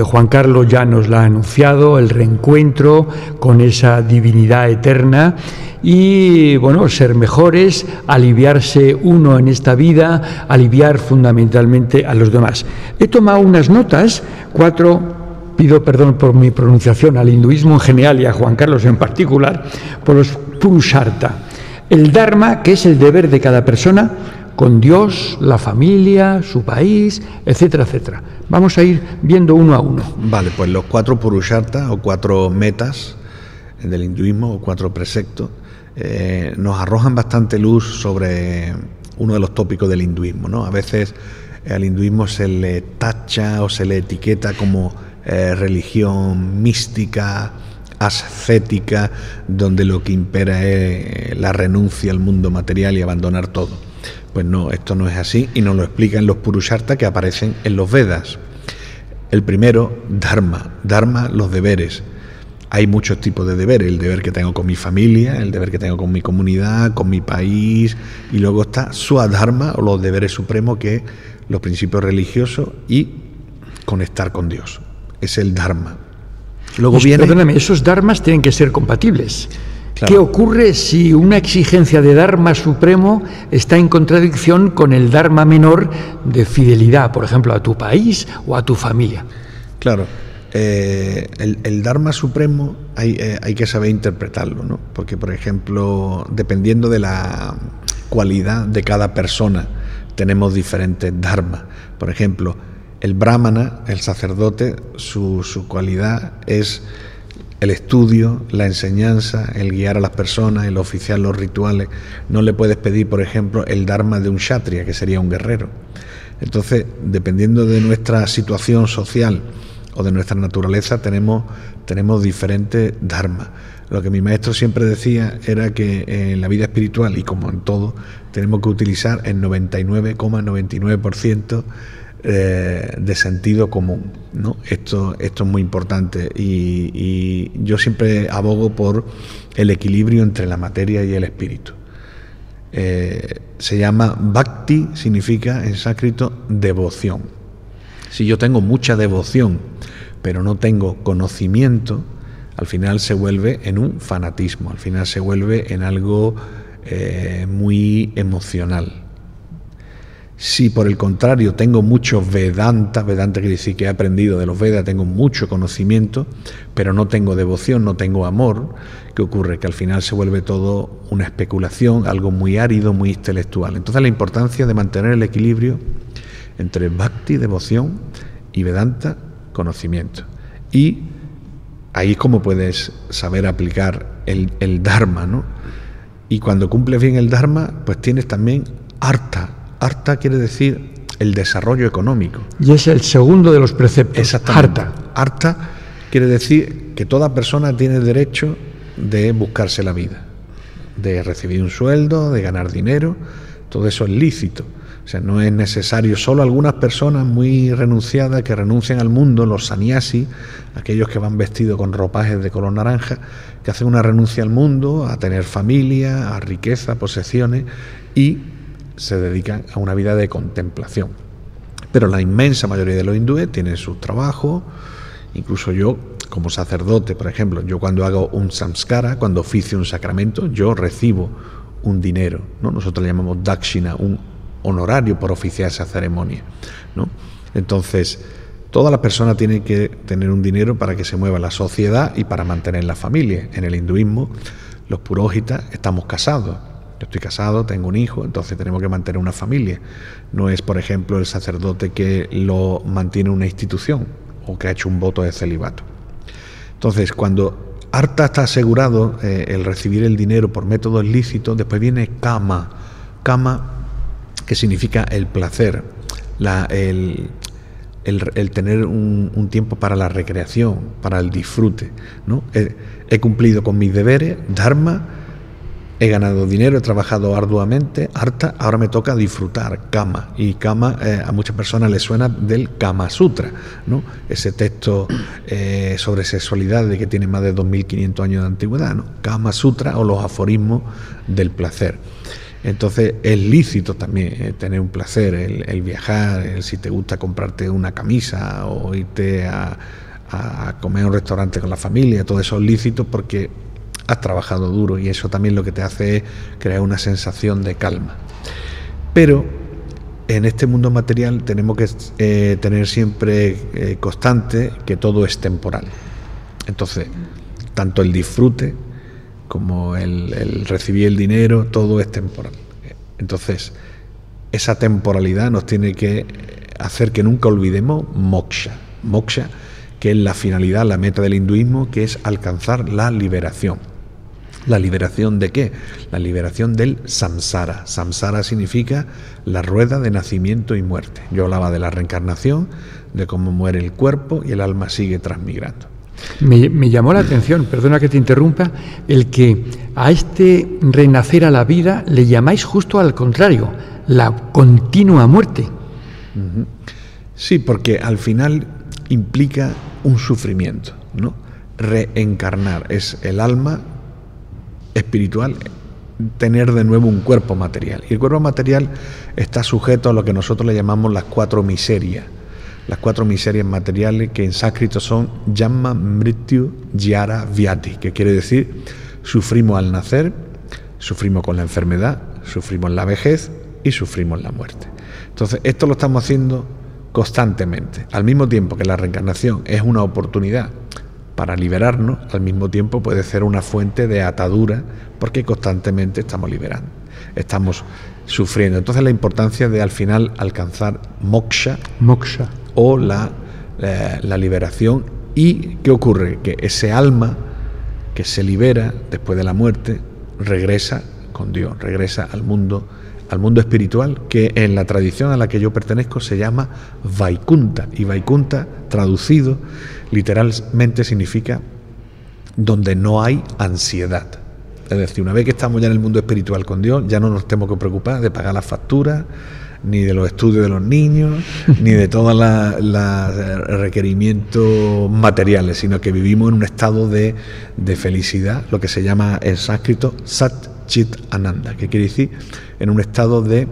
Juan Carlos ya nos la ha anunciado, el reencuentro con esa divinidad eterna y, bueno, ser mejores, aliviarse uno en esta vida, aliviar fundamentalmente a los demás. He tomado unas notas, 4, pido perdón por mi pronunciación, al hinduismo en general y a Juan Carlos en particular, por los Purusharta. El Dharma, que es el deber de cada persona, con Dios, la familia, su país, etcétera, etcétera. Vamos a ir viendo uno a uno. Vale, pues los 4 Purusharta o 4 metas del hinduismo o 4 preceptos nos arrojan bastante luz sobre uno de los tópicos del hinduismo, ¿no? A veces al hinduismo se le tacha o se le etiqueta como religión mística, ascética, donde lo que impera es la renuncia al mundo material y abandonar todo. Pues no, esto no es así y nos lo explican los Purusharta que aparecen en los Vedas. El primero, Dharma, los deberes. Hay muchos tipos de deberes, el deber que tengo con mi familia, el deber que tengo con mi comunidad, con mi país, y luego está Swadharma, o los deberes supremos, que es los principios religiosos y conectar con Dios. Es el Dharma. Luego viene... Perdóname, esos dharmas tienen que ser compatibles. Claro. ¿Qué ocurre si una exigencia de Dharma supremo está en contradicción con el Dharma menor de fidelidad, por ejemplo, a tu país o a tu familia? Claro, el Dharma supremo hay que saber interpretarlo, ¿no? Porque, por ejemplo, dependiendo de la cualidad de cada persona, tenemos diferentes dharmas. Por ejemplo, el brahmana, el sacerdote, su cualidad es el estudio, la enseñanza, el guiar a las personas, el oficiar los rituales. No le puedes pedir, por ejemplo, el dharma de un kshatriya, que sería un guerrero. Entonces, dependiendo de nuestra situación social o de nuestra naturaleza, tenemos diferentes dharmas. Lo que mi maestro siempre decía era que en la vida espiritual, y como en todo, tenemos que utilizar el 99,99% de sentido común, ¿no? Esto es muy importante y yo siempre abogo por el equilibrio entre la materia y el espíritu. Se llama bhakti, significa en sánscrito devoción. Si yo tengo mucha devoción pero no tengo conocimiento, al final se vuelve en un fanatismo, al final se vuelve en algo muy emocional. Si por el contrario tengo mucho Vedanta quiere decir que he aprendido de los Vedas, tengo mucho conocimiento, pero no tengo devoción, no tengo amor, ¿qué ocurre? Que al final se vuelve todo una especulación, algo muy árido, muy intelectual. Entonces la importancia de mantener el equilibrio entre Bhakti, devoción, y Vedanta, conocimiento. Y ahí es como puedes saber aplicar el Dharma, ¿no? Y cuando cumples bien el Dharma, pues tienes también Artha. Artha quiere decir el desarrollo económico. Y es el segundo de los preceptos. Exactamente. Artha quiere decir que toda persona tiene derecho de buscarse la vida, de recibir un sueldo, de ganar dinero. Todo eso es lícito. O sea, no es necesario. Solo algunas personas muy renunciadas que renuncian al mundo, los sannyasis, aquellos que van vestidos con ropajes de color naranja, que hacen una renuncia al mundo, a tener familia, a riqueza, posesiones, y se dedican a una vida de contemplación. Pero la inmensa mayoría de los hindúes tienen sus trabajos. Incluso yo, como sacerdote, por ejemplo, yo cuando hago un samskara, cuando oficio un sacramento, yo recibo un dinero, ¿no? Nosotros le llamamos dakshina, un honorario por oficiar esa ceremonia, ¿no? Entonces, toda la persona tiene que tener un dinero para que se mueva la sociedad y para mantener la familia. En el hinduismo, los puróhitas estamos casados. Yo estoy casado, tengo un hijo, entonces tenemos que mantener una familia. No es, por ejemplo, el sacerdote que lo mantiene una institución o que ha hecho un voto de celibato. Entonces, cuando Artha está asegurado el recibir el dinero por métodos lícitos, después viene Kama. Kama, que significa el placer, el tener un tiempo para la recreación, para el disfrute, ¿no? He cumplido con mis deberes, Dharma. He ganado dinero, he trabajado arduamente, Artha, ahora me toca disfrutar, Kama. Y Kama a muchas personas les suena del Kama Sutra, ¿no? Ese texto sobre sexualidad de que tiene más de 2.500 años de antigüedad, ¿no? Kama Sutra, o los aforismos del placer. Entonces es lícito también tener un placer, el viajar, si te gusta comprarte una camisa o irte a comer a un restaurante con la familia, todo eso es lícito porque has trabajado duro, y eso también lo que te hace es crear una sensación de calma. Pero en este mundo material tenemos que tener siempre constante que todo es temporal. Entonces, tanto el disfrute como el recibir el dinero, todo es temporal. Entonces, esa temporalidad nos tiene que hacer que nunca olvidemos moksha. Moksha, que es la finalidad, la meta del hinduismo, que es alcanzar la liberación. ¿La liberación de qué? La liberación del samsara. Samsara significa la rueda de nacimiento y muerte. Yo hablaba de la reencarnación, de cómo muere el cuerpo y el alma sigue transmigrando. Me llamó la atención, perdona que te interrumpa, el que a este renacer a la vida le llamáis justo al contrario, la continua muerte. Sí, porque al final implica un sufrimiento, ¿no? Reencarnar es el alma espiritual tener de nuevo un cuerpo material, y el cuerpo material está sujeto a lo que nosotros le llamamos las 4 miserias. Las 4 miserias materiales, que en sánscrito son Janma, Mrityu, Jara, Vyati, que quiere decir sufrimos al nacer, sufrimos con la enfermedad, sufrimos la vejez y sufrimos la muerte. Entonces, esto lo estamos haciendo constantemente. Al mismo tiempo que la reencarnación es una oportunidad para liberarnos, al mismo tiempo puede ser una fuente de atadura, porque constantemente estamos liberando. Estamos sufriendo. Entonces la importancia de al final alcanzar moksha, o la liberación. ¿Y qué ocurre? Que ese alma que se libera después de la muerte regresa con Dios, regresa al mundo espiritual, que en la tradición a la que yo pertenezco se llama Vaikunta, y Vaikunta, traducido literalmente, significa donde no hay ansiedad. Es decir, una vez que estamos ya en el mundo espiritual con Dios, ya no nos tenemos que preocupar de pagar las facturas, ni de los estudios de los niños, ni de todos los requerimientos materiales, sino que vivimos en un estado de felicidad, lo que se llama en sánscrito Sat Chit Ananda, que quiere decir en un estado de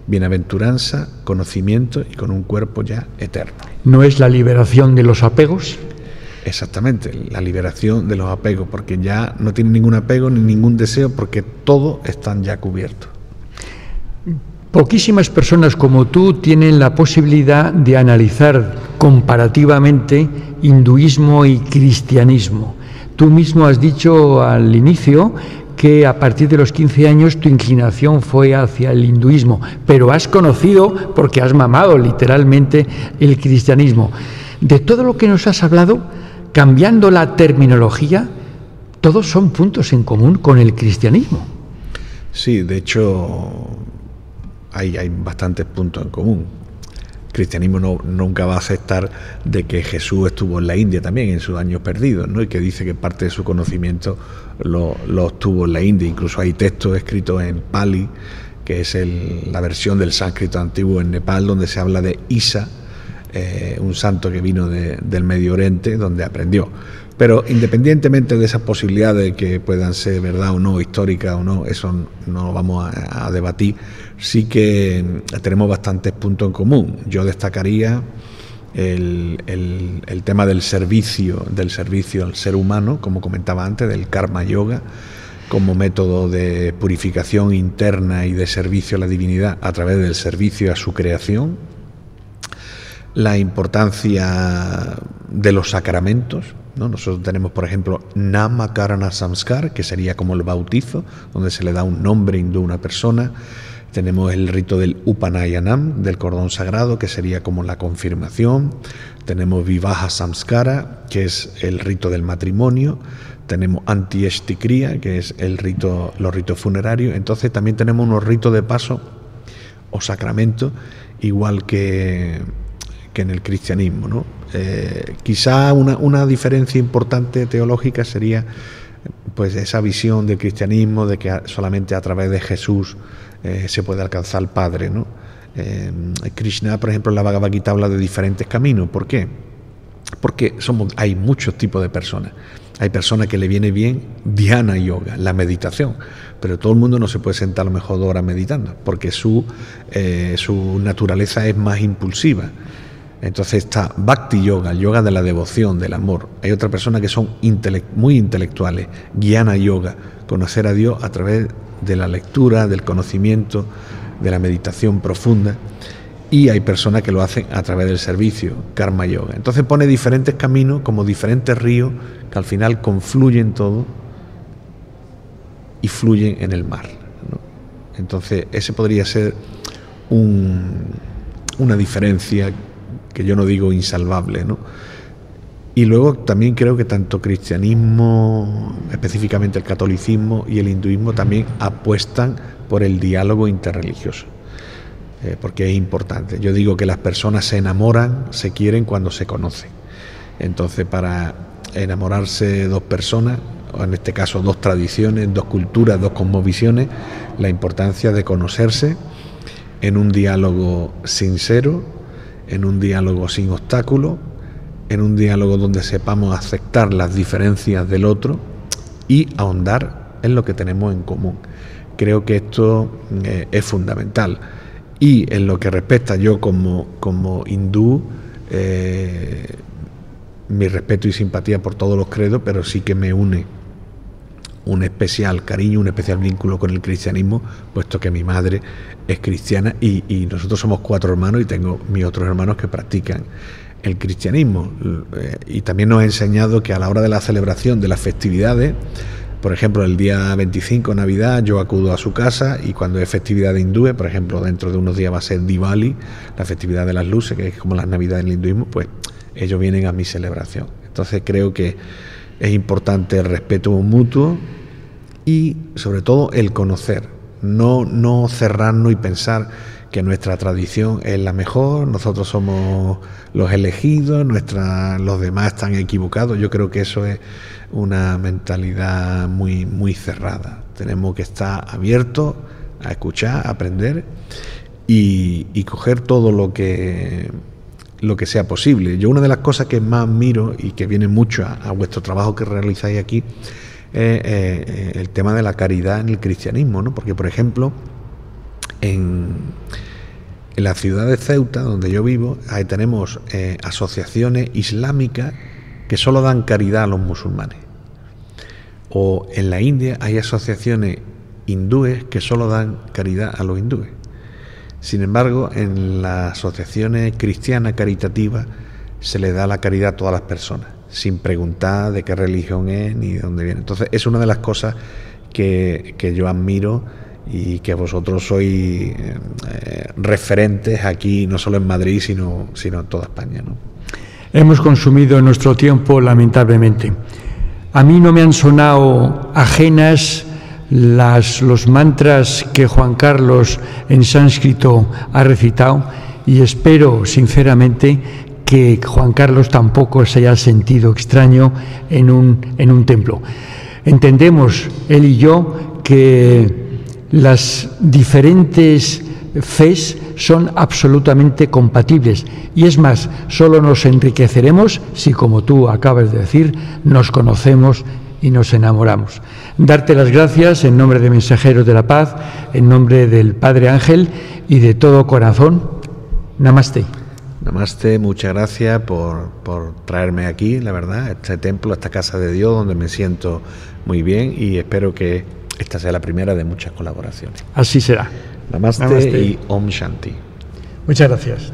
bienaventuranza, conocimiento y con un cuerpo ya eterno. ¿No es la liberación de los apegos? Exactamente, la liberación de los apegos, porque ya no tienen ningún apego ni ningún deseo, porque todos están ya cubiertos. Poquísimas personas como tú tienen la posibilidad de analizar comparativamente hinduismo y cristianismo. Tú mismo has dicho al inicio que a partir de los 15 años tu inclinación fue hacia el hinduismo, pero has conocido, porque has mamado literalmente, el cristianismo. De todo lo que nos has hablado, cambiando la terminología, todos son puntos en común con el cristianismo. Sí, de hecho hay bastantes puntos en común. El cristianismo nunca va a aceptar de que Jesús estuvo en la India también en sus años perdidos, ¿no? Y que dice que parte de su conocimiento lo obtuvo en la India. Incluso hay textos escritos en Pali, que es la versión del sánscrito antiguo en Nepal, donde se habla de Isa, un santo que vino del Medio Oriente, donde aprendió. Pero independientemente de esas posibilidades de que puedan ser verdad o no, históricas o no, eso no lo vamos a debatir, sí que tenemos bastantes puntos en común. Yo destacaría el tema del servicio al ser humano, como comentaba antes, del karma yoga, como método de purificación interna y de servicio a la divinidad a través del servicio a su creación. La importancia de los sacramentos, ¿no? Nosotros tenemos, por ejemplo, Namakarana Samskar, que sería como el bautizo, donde se le da un nombre hindú a una persona. Tenemos el rito del Upanayanam, del cordón sagrado, que sería como la confirmación. Tenemos Vivaha Samskara, que es el rito del matrimonio. Tenemos Antieshti Kriya, que es los ritos funerarios. Entonces también tenemos unos ritos de paso o sacramentos, igual que en el cristianismo, ¿no? Quizá una diferencia importante teológica sería pues esa visión del cristianismo de que solamente a través de Jesús se puede alcanzar al Padre, ¿no? Krishna, por ejemplo, en la Bhagavad Gita habla de diferentes caminos. ¿Por qué? Porque hay muchos tipos de personas. Hay personas que le viene bien dhyana yoga, la meditación, pero todo el mundo no se puede sentar a lo mejor 2 horas meditando, porque su naturaleza es más impulsiva. Entonces está Bhakti Yoga, el yoga de la devoción, del amor. Hay otras personas que son muy intelectuales, Jnana Yoga, conocer a Dios a través de la lectura, del conocimiento, de la meditación profunda. Y hay personas que lo hacen a través del servicio, Karma Yoga. Entonces pone diferentes caminos, como diferentes ríos, que al final confluyen todo y fluyen en el mar, ¿no? Entonces ese podría ser una diferencia que yo no digo insalvable, ¿no? Y luego también creo que tanto cristianismo, específicamente el catolicismo, y el hinduismo también apuestan por el diálogo interreligioso, porque es importante. Yo digo que las personas se enamoran, se quieren cuando se conocen. Entonces, para enamorarse 2 personas, o en este caso 2 tradiciones, 2 culturas, 2 cosmovisiones, la importancia de conocerse en un diálogo sincero, en un diálogo sin obstáculos, en un diálogo donde sepamos aceptar las diferencias del otro y ahondar en lo que tenemos en común. Creo que esto es fundamental. Y en lo que respecta, yo como hindú, mi respeto y simpatía por todos los credos, pero sí que me une un especial cariño, un especial vínculo con el cristianismo, puesto que mi madre es cristiana y nosotros somos 4 hermanos y tengo mis otros hermanos que practican el cristianismo. Y también nos ha enseñado que a la hora de la celebración de las festividades Por ejemplo, el día 25, Navidad, yo acudo a su casa, y cuando es festividad de hindúes, por ejemplo, dentro de unos días va a ser Diwali, la festividad de las luces, que es como las Navidades del hinduismo, pues ellos vienen a mi celebración. Entonces creo que es importante el respeto mutuo y sobre todo el conocer, no cerrarnos y pensar que nuestra tradición es la mejor, nosotros somos los elegidos, los demás están equivocados. Yo creo que eso es una mentalidad muy, muy cerrada. Tenemos que estar abiertos a escuchar, a aprender y coger todo lo que sea posible. Yo, una de las cosas que más admiro y que viene mucho a vuestro trabajo que realizáis aquí es el tema de la caridad en el cristianismo, ¿no? Porque, por ejemplo, en la ciudad de Ceuta, donde yo vivo, ahí tenemos asociaciones islámicas que solo dan caridad a los musulmanes. O en la India hay asociaciones hindúes que solo dan caridad a los hindúes. Sin embargo, en las asociaciones cristianas caritativas se le da la caridad a todas las personas, sin preguntar de qué religión es ni de dónde viene. Entonces, es una de las cosas que yo admiro y que vosotros sois referentes aquí, no solo en Madrid, sino en toda España, ¿no? Hemos consumido nuestro tiempo, lamentablemente. A mí no me han sonado ajenas los mantras que Juan Carlos en sánscrito ha recitado, y espero sinceramente que Juan Carlos tampoco se haya sentido extraño en un templo. Entendemos, él y yo, que las diferentes fes son absolutamente compatibles, y es más, solo nos enriqueceremos si, como tú acabas de decir, nos conocemos y nos enamoramos. Darte las gracias en nombre de Mensajeros de la Paz, en nombre del Padre Ángel y de todo corazón. Namaste. Namaste, muchas gracias por traerme aquí, la verdad, a este templo, a esta casa de Dios, donde me siento muy bien, y espero que esta sea la primera de muchas colaboraciones. Así será. Namaste y Om Shanti. Muchas gracias.